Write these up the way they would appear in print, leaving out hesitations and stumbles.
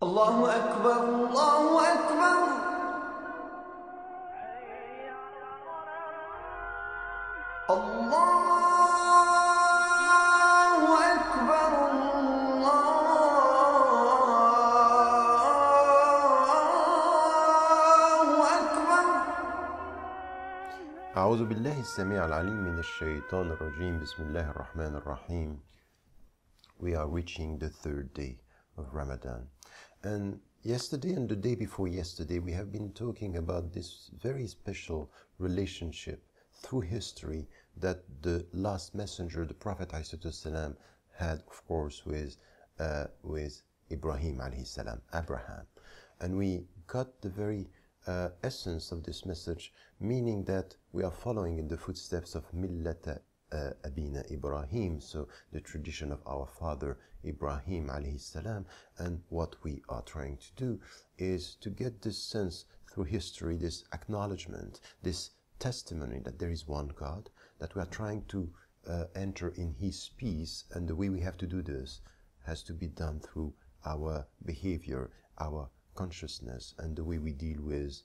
الله أكبر الله أكبر الله أكبر الله أكبر. أعوذ بالله السميع العليم من الشيطان الرجيم. بسم الله الرحمن الرحيم. We are reaching the third day of Ramadan. And yesterday and the day before yesterday, we have been talking about this very special relationship through history that the last messenger, the Prophet ﷺ, had, of course, with Ibrahim alayhi salam, Abraham. And we got the very essence of this message, meaning that we are following in the footsteps of Millata Abina Ibrahim, so the tradition of our father Ibrahim alayhi salam. And what we are trying to do is to get this sense through history, this acknowledgement, this testimony that there is one God, that we are trying to enter in His peace, and the way we have to do this has to be done through our behavior, our consciousness, and the way we deal with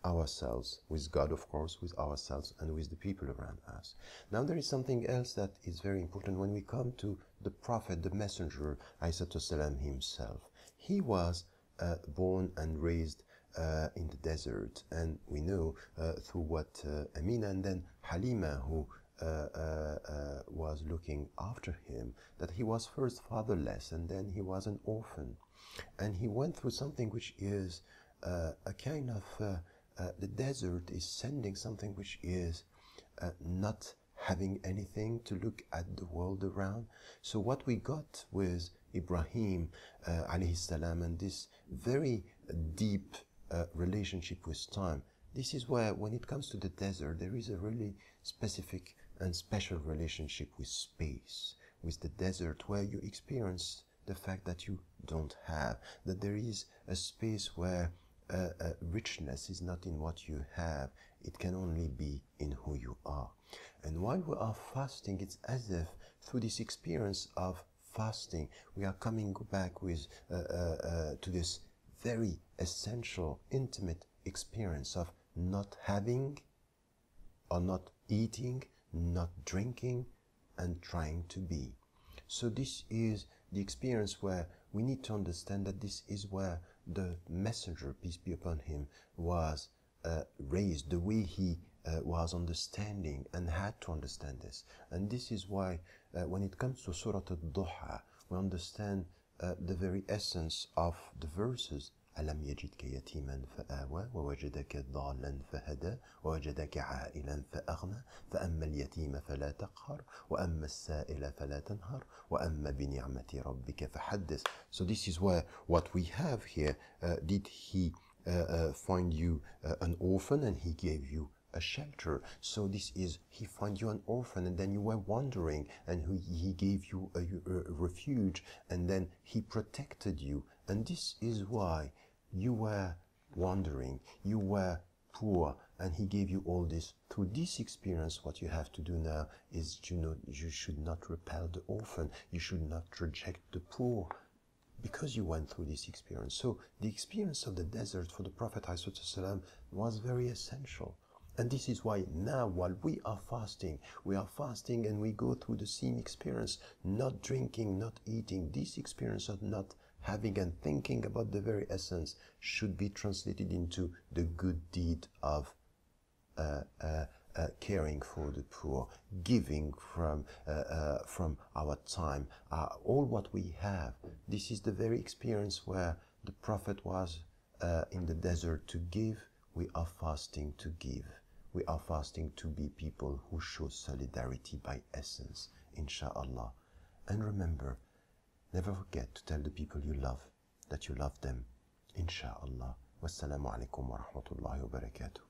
ourselves, with God, of course, with ourselves, and with the people around us. Now there is something else that is very important when we come to the Prophet, the Messenger, ﷺ himself. He was born and raised in the desert, and we know through what Amina and then Halima, who was looking after him, that he was first fatherless and then he was an orphan. And he went through something which is a kind of the desert is sending something which is not having anything to look at the world around. So what we got with Ibrahim alayhi salam, and this very deep relationship with time, this is where, when it comes to the desert, there is a really specific and special relationship with space, with the desert, where you experience the fact that you don't have, that there is a space where richness is not in what you have, it can only be in who you are. And while we are fasting, it's as if through this experience of fasting, we are coming back with to this very essential, intimate experience of not having or not eating, not drinking, and trying to be. So this is the experience where we need to understand that this is where the messenger, peace be upon him, was raised, the way he was understanding and had to understand this. And this is why when it comes to Surah Al-Duha, we understand the very essence of the verses. ألم يجدك يتيما فآوى ووجدك ضالا فهدى ووجدك عائلا فأغنى فأما اليتيم فلا تقهر وأما السائل فلا تنهر وأما بنعمة ربك فحدث. So this is where what we have here, did he find you an orphan and he gave you a shelter? So this is, he found you an orphan and then you were wandering and he gave you a refuge and then he protected you. And this is why you were wandering, you were poor, and he gave you all this. Through this experience, what you have to do now is, you should not repel the orphan, you should not reject the poor, because you went through this experience. So the experience of the desert for the Prophet ﷺ was very essential. And this is why now, while we are fasting and we go through the same experience, not drinking, not eating, this experience of not having and thinking about the very essence should be translated into the good deed of caring for the poor, giving from our time, all what we have. This is the very experience where the Prophet was in the desert to give. We are fasting to give. We are fasting to be people who show solidarity by essence, insha'Allah. And remember, never forget to tell the people you love that you love them, insha'Allah. Wassalamu alaikum wa rahmatullahi wa barakatuh.